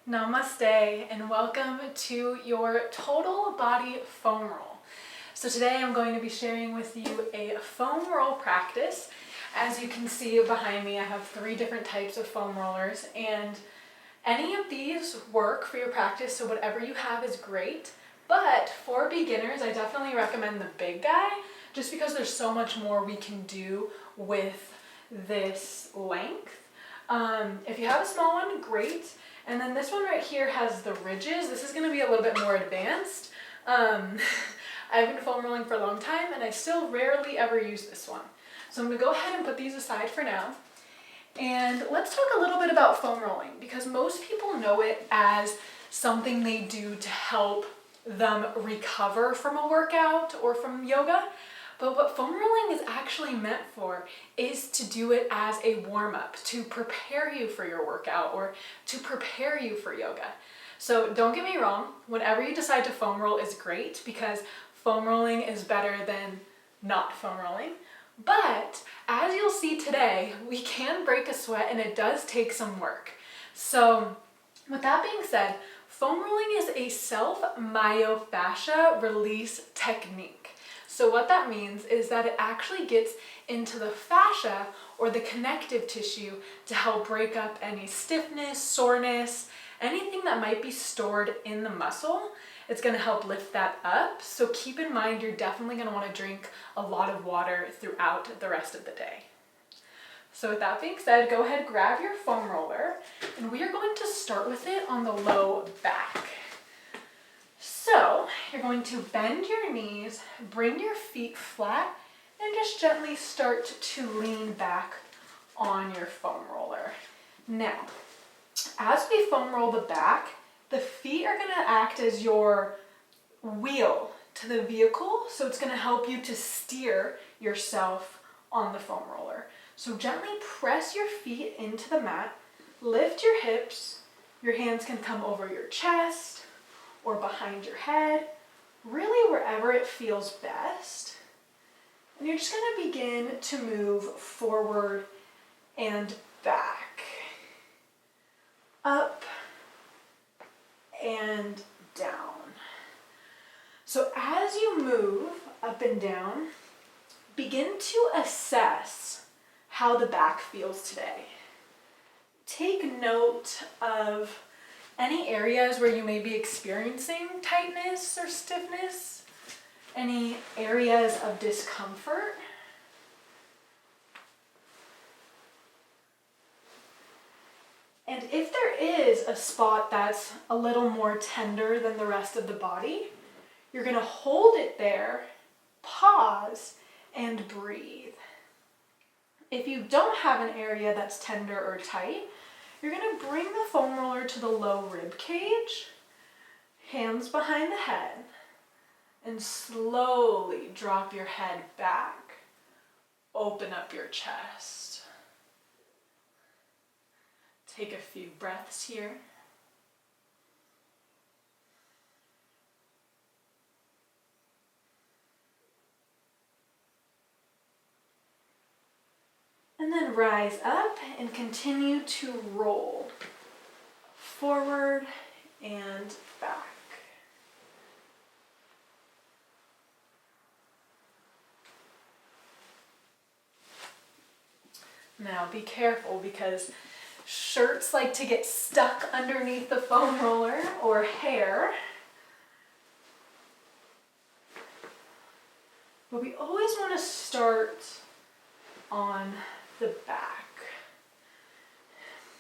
Namaste and welcome to your total body foam roll. So today I'm going to be sharing with you a foam roll practice. As you can see behind me, I have 3 different types of foam rollers, and any of these work for your practice, so whatever you have is great. But for beginners, I definitely recommend the big guy just because there's so much more we can do with this length. If you have a small one, great. And then this one right here has the ridges. This is going to be a little bit more advanced. I've been foam rolling for a long time and I still rarely ever use this one. So I'm going to go ahead and put these aside for now. And let's talk a little bit about foam rolling, because most people know it as something they do to help them recover from a workout or from yoga. But what foam rolling is actually meant for is to do it as a warm-up, to prepare you for your workout or to prepare you for yoga. So don't get me wrong, whenever you decide to foam roll is great, because foam rolling is better than not foam rolling. But as you'll see today, we can break a sweat and it does take some work. So with that being said, foam rolling is a self myofascial release technique. So what that means is that it actually gets into the fascia or the connective tissue to help break up any stiffness, soreness, anything that might be stored in the muscle. It's going to help lift that up. So keep in mind, you're definitely going to want to drink a lot of water throughout the rest of the day. So with that being said, go ahead, grab your foam roller, and we are going to start with it on the low back. So you're going to bend your knees, bring your feet flat, and just gently start to lean back on your foam roller. Now, as we foam roll the back, the feet are going to act as your wheel to the vehicle, so it's going to help you to steer yourself on the foam roller. So gently press your feet into the mat, lift your hips, your hands can come over your chest or behind your head, really wherever it feels best. And you're just going to begin to move forward and back, up and down. So as you move up and down, begin to assess how the back feels today. Take note of any areas where you may be experiencing tightness or stiffness, any areas of discomfort. And if there is a spot that's a little more tender than the rest of the body, you're going to hold it there, pause, and breathe. If you don't have an area that's tender or tight, you're going to bring the foam roller to the low rib cage, hands behind the head, and slowly drop your head back. Open up your chest. Take a few breaths here. And then rise up and continue to roll forward and back. Now be careful, because shirts like to get stuck underneath the foam roller or hair. But we always want to start on the back.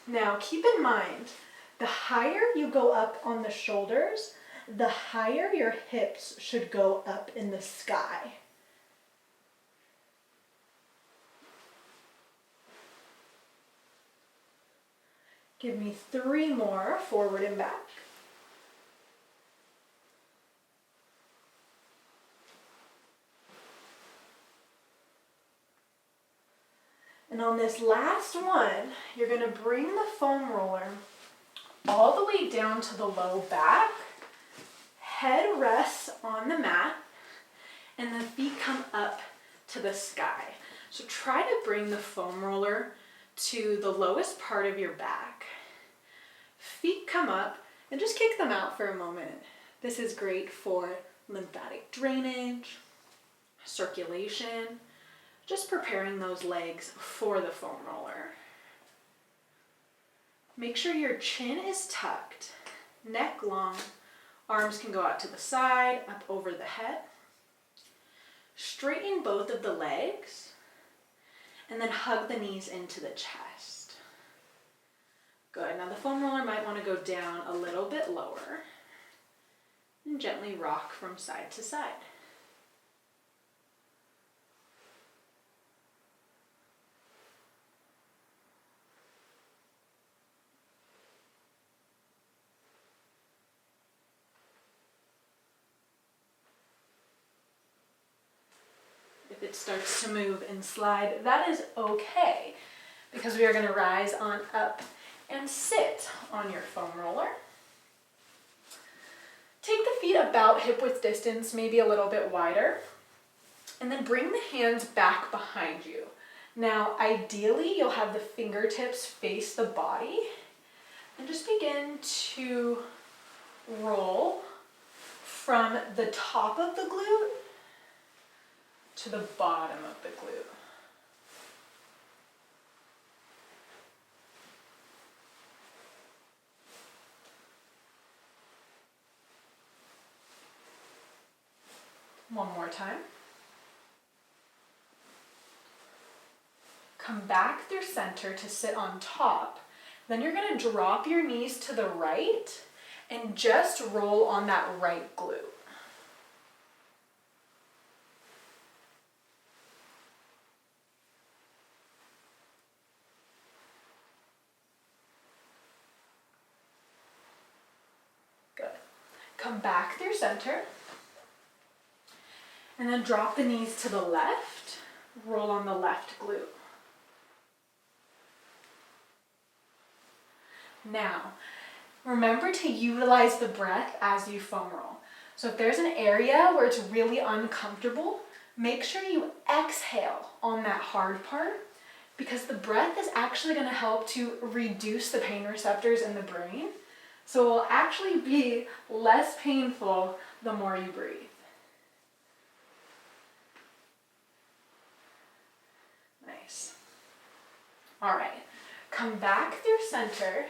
Now keep in mind, the higher you go up on the shoulders, the higher your hips should go up in the sky. Give me 3 more, forward and back. And on this last one, you're going to bring the foam roller all the way down to the low back, head rests on the mat, and the feet come up to the sky. So try to bring the foam roller to the lowest part of your back. Feet come up and just kick them out for a moment. This is great for lymphatic drainage, circulation, just preparing those legs for the foam roller. Make sure your chin is tucked, neck long, arms can go out to the side, up over the head. Straighten both of the legs, and then hug the knees into the chest. Good. Now the foam roller might want to go down a little bit lower, and gently rock from side to side. If it starts to move and slide, that is okay, because we are going to rise on up and sit on your foam roller. Take the feet about hip width distance, maybe a little bit wider, and then bring the hands back behind you. Now, ideally, you'll have the fingertips face the body, and just begin to roll from the top of the glute to the bottom of the glute. One more time. Come back through center to sit on top. Then you're going to drop your knees to the right and just roll on that right glute. Good. Come back through center. And then drop the knees to the left. Roll on the left glute. Now, remember to utilize the breath as you foam roll. So if there's an area where it's really uncomfortable, make sure you exhale on that hard part, because the breath is actually going to help to reduce the pain receptors in the brain. So it will actually be less painful the more you breathe. Nice. All right, come back through center.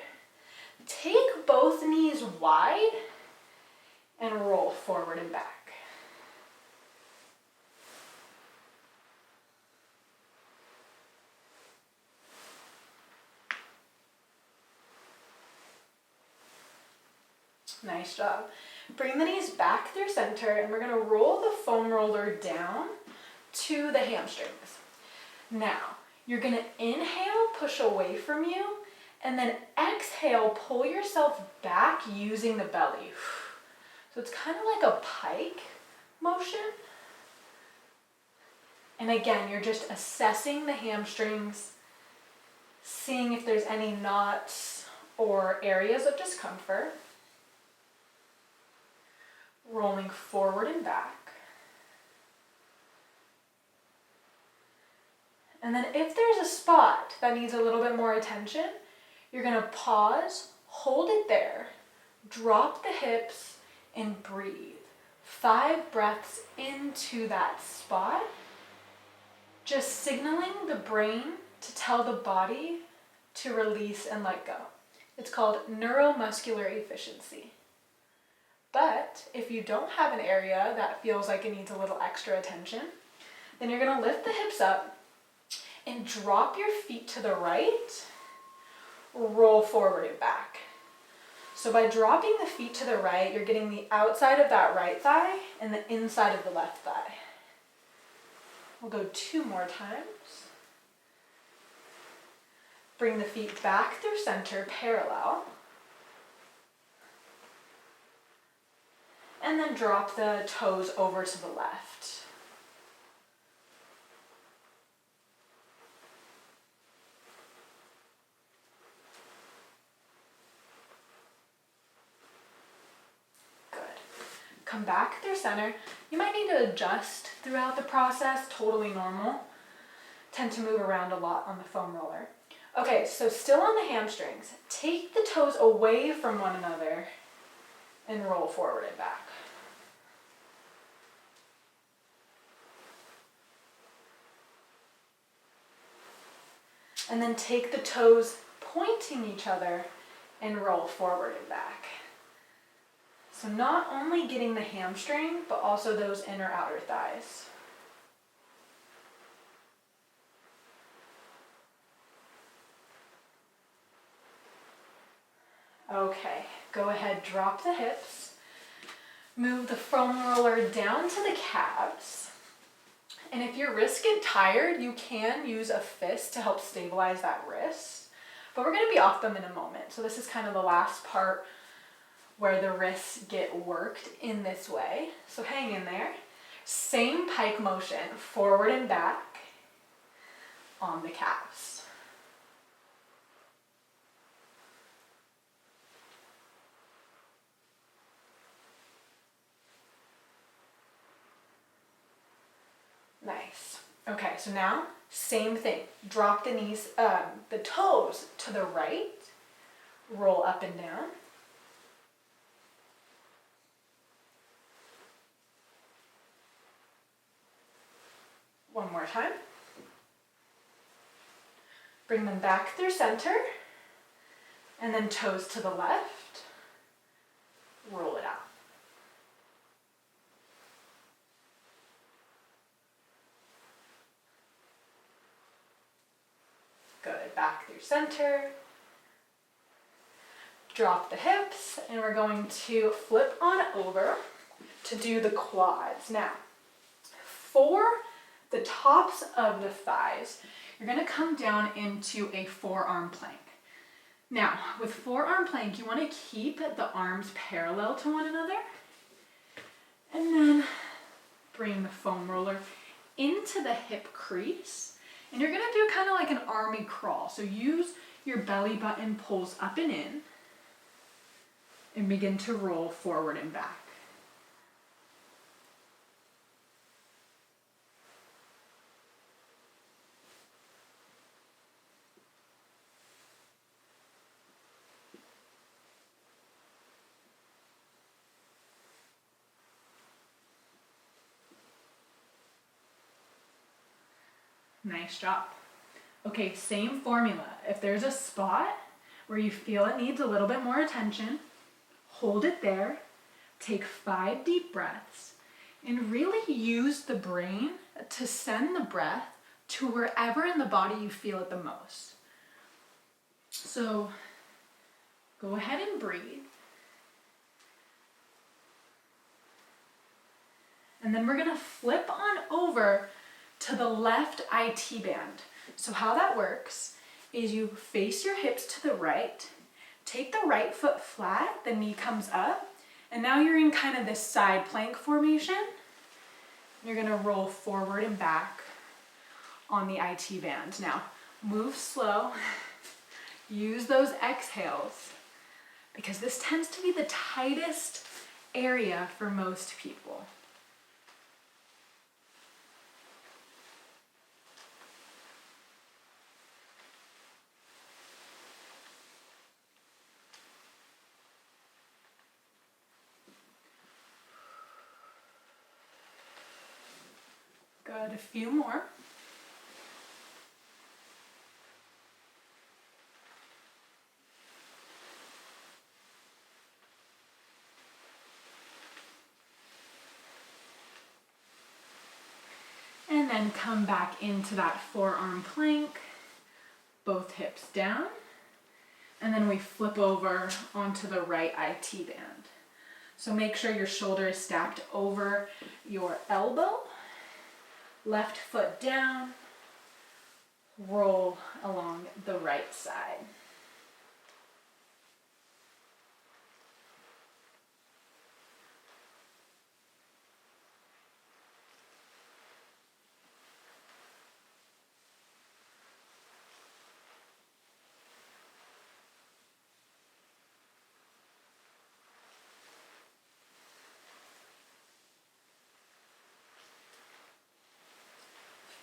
Take both knees wide and roll forward and back. Nice job. Bring the knees back through center, and we're going to roll the foam roller down to the hamstrings. Now, you're going to inhale, push away from you, and then exhale, pull yourself back using the belly. So it's kind of like a pike motion. And again, you're just assessing the hamstrings, seeing if there's any knots or areas of discomfort. Rolling forward and back. And then if there's a spot that needs a little bit more attention, you're going to pause, hold it there, drop the hips, and breathe. 5 breaths into that spot, just signaling the brain to tell the body to release and let go. It's called neuromuscular efficiency. But if you don't have an area that feels like it needs a little extra attention, then you're going to lift the hips up and drop your feet to the right, roll forward and back. So by dropping the feet to the right, you're getting the outside of that right thigh and the inside of the left thigh. We'll go 2 more times. Bring the feet back through center, parallel. And then drop the toes over to the left. Good. Come back through center. You might need to adjust throughout the process, totally normal. Tend to move around a lot on the foam roller. Okay, so still on the hamstrings. Take the toes away from one another and roll forward and back. And then take the toes pointing each other and roll forward and back. So not only getting the hamstring, but also those inner outer thighs. Okay, go ahead, drop the hips. Move the foam roller down to the calves. And if your wrists get tired, you can use a fist to help stabilize that wrist. But we're going to be off them in a moment. So this is kind of the last part where the wrists get worked in this way. So hang in there. Same pike motion, forward and back on the calves. Nice. Okay, so now same thing. Drop the knees, the toes to the right. Roll up and down. One more time. Bring them back through center. And then toes to the left. Roll it out. Good, back through center. Drop the hips, and we're going to flip on over to do the quads. Now, for the tops of the thighs, you're gonna come down into a forearm plank. Now, with forearm plank, you wanna keep the arms parallel to one another, and then bring the foam roller into the hip crease. And you're gonna do kind of like an army crawl. So use your belly button pulls up and in and begin to roll forward and back. Nice job. Okay, same formula. If there's a spot where you feel it needs a little bit more attention, hold it there, take 5 deep breaths, and really use the brain to send the breath to wherever in the body you feel it the most. So go ahead and breathe. And then we're gonna flip on over to the left IT band. So how that works is you face your hips to the right, take the right foot flat, the knee comes up, and now you're in kind of this side plank formation. You're gonna roll forward and back on the IT band. Now, move slow, use those exhales, because this tends to be the tightest area for most people. Good, a few more. And then come back into that forearm plank, both hips down, and then we flip over onto the right IT band. So make sure your shoulder is stacked over your elbow, left foot down, roll along the right side.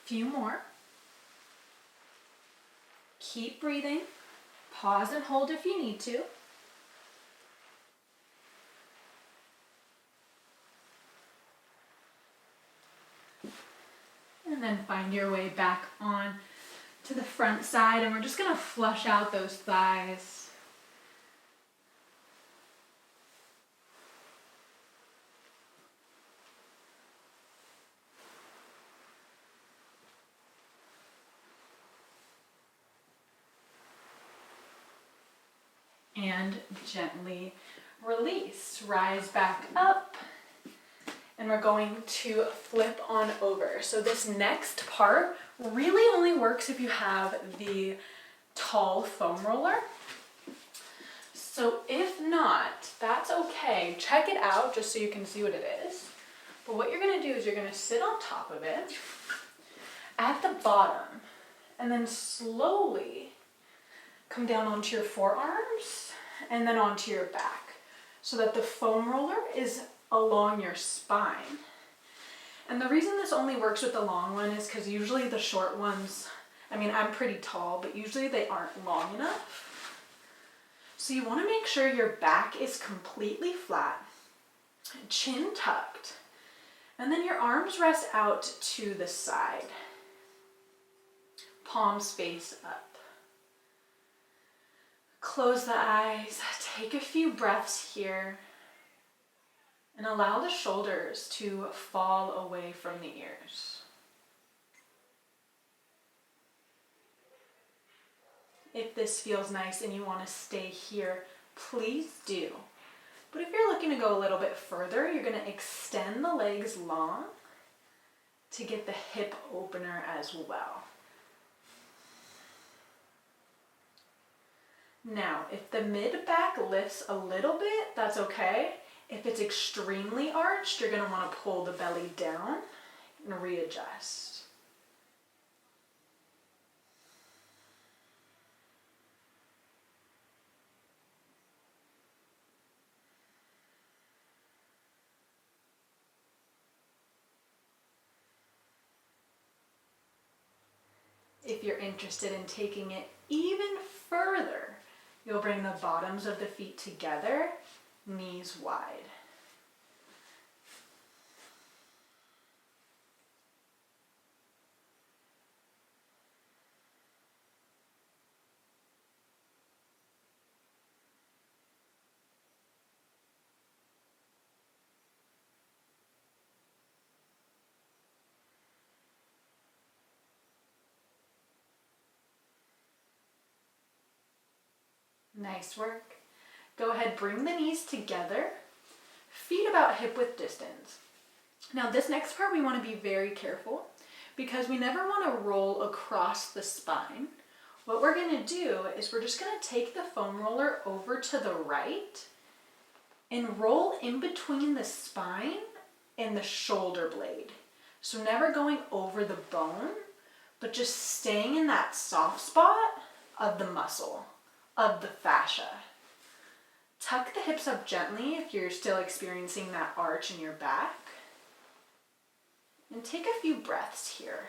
Few more. Keep breathing. Pause and hold if you need to. And then find your way back on to the front side, and we're just gonna flush out those thighs. And gently release. Rise back up. And we're going to flip on over. So this next part really only works if you have the tall foam roller. So if not, that's okay. Check it out just so you can see what it is. But what you're gonna do is you're gonna sit on top of it at the bottom and then slowly come down onto your forearms and then onto your back so that the foam roller is along your spine. And the reason this only works with the long one is because usually the short ones, I mean, I'm pretty tall, but usually they aren't long enough. So you want to make sure your back is completely flat, chin tucked, and then your arms rest out to the side. Palms face up. Close the eyes, take a few breaths here, and allow the shoulders to fall away from the ears. If this feels nice and you want to stay here, please do. But if you're looking to go a little bit further, you're going to extend the legs long to get the hip opener as well. Now, if the mid-back lifts a little bit, that's okay. If it's extremely arched, you're going to want to pull the belly down and readjust. If you're interested in taking it even further, you'll bring the bottoms of the feet together, knees wide. Nice work. Go ahead, bring the knees together, feet about hip width distance. Now this next part we want to be very careful because we never want to roll across the spine. What we're going to do is we're just going to take the foam roller over to the right and roll in between the spine and the shoulder blade. So never going over the bone, but just staying in that soft spot of the muscle, of the fascia. Tuck the hips up gently if you're still experiencing that arch in your back. And take a few breaths here.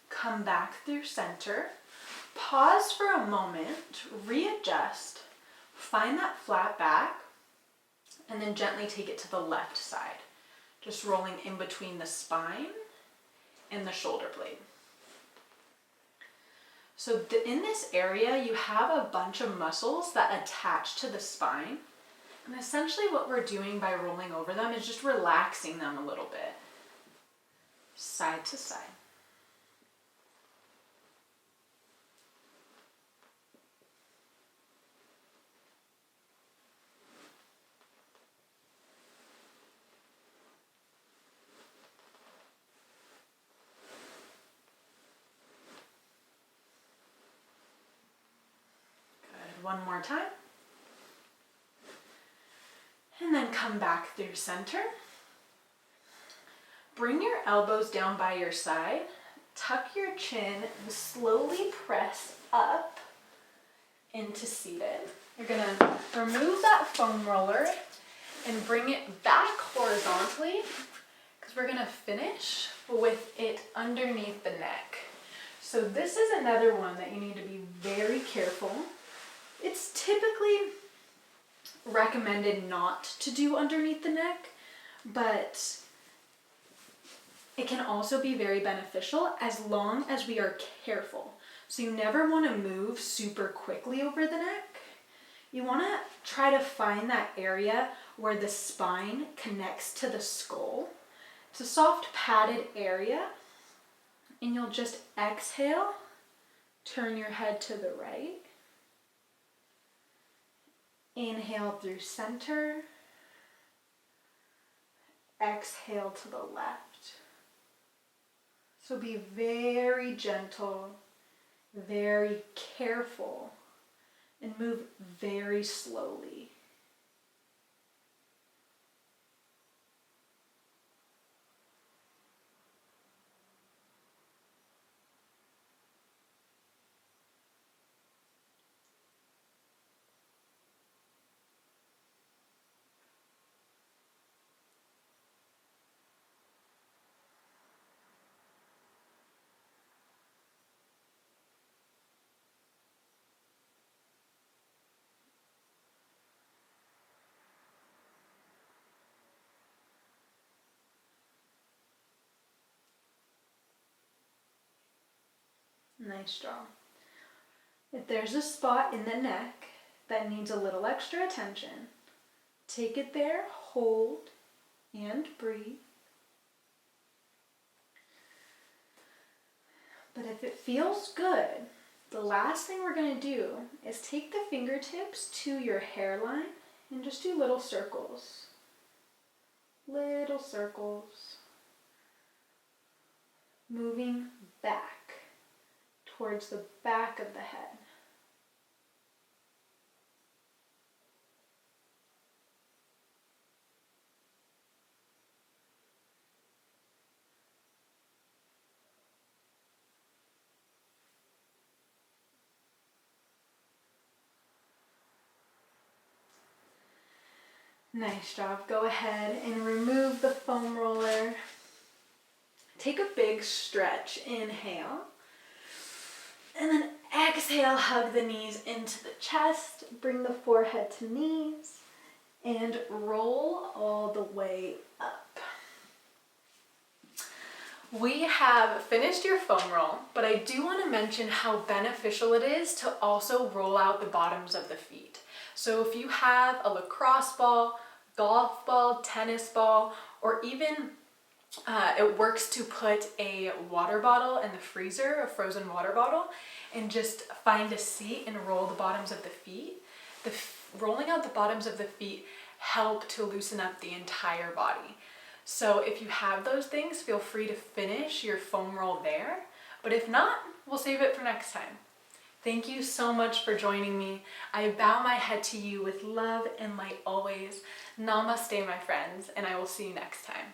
Come back through center, pause for a moment, readjust, find that flat back, and then gently take it to the left side, just rolling in between the spine and the shoulder blade. So in this area, you have a bunch of muscles that attach to the spine, and essentially what we're doing by rolling over them is just relaxing them a little bit, side to side. One more time. And then come back through center. Bring your elbows down by your side, tuck your chin, and slowly press up into seated. You're gonna remove that foam roller and bring it back horizontally because we're gonna finish with it underneath the neck. So this is another one that you need to be very careful. It's typically recommended not to do underneath the neck, but it can also be very beneficial as long as we are careful. So you never want to move super quickly over the neck. You want to try to find that area where the spine connects to the skull. It's a soft padded area, and you'll just exhale, turn your head to the right. Inhale through center. Exhale to the left. So be very gentle, very careful, and move very slowly. Nice job. If there's a spot in the neck that needs a little extra attention, take it there, hold, and breathe. But if it feels good, the last thing we're going to do is take the fingertips to your hairline and just do little circles. Little circles. Moving back towards the back of the head. Nice job. Go ahead and remove the foam roller. Take a big stretch. Inhale. And then exhale, hug the knees into the chest, bring the forehead to knees, and roll all the way up. We have finished your foam roll, but I do want to mention how beneficial it is to also roll out the bottoms of the feet. So if you have a lacrosse ball, golf ball, tennis ball, or even it works to put a water bottle in the freezer, a frozen water bottle, and just find a seat and roll the bottoms of the feet. Rolling out the bottoms of the feet help to loosen up the entire body. So if you have those things, feel free to finish your foam roll there. But if not, we'll save it for next time. Thank you so much for joining me. I bow my head to you with love and light always. Namaste, my friends, and I will see you next time.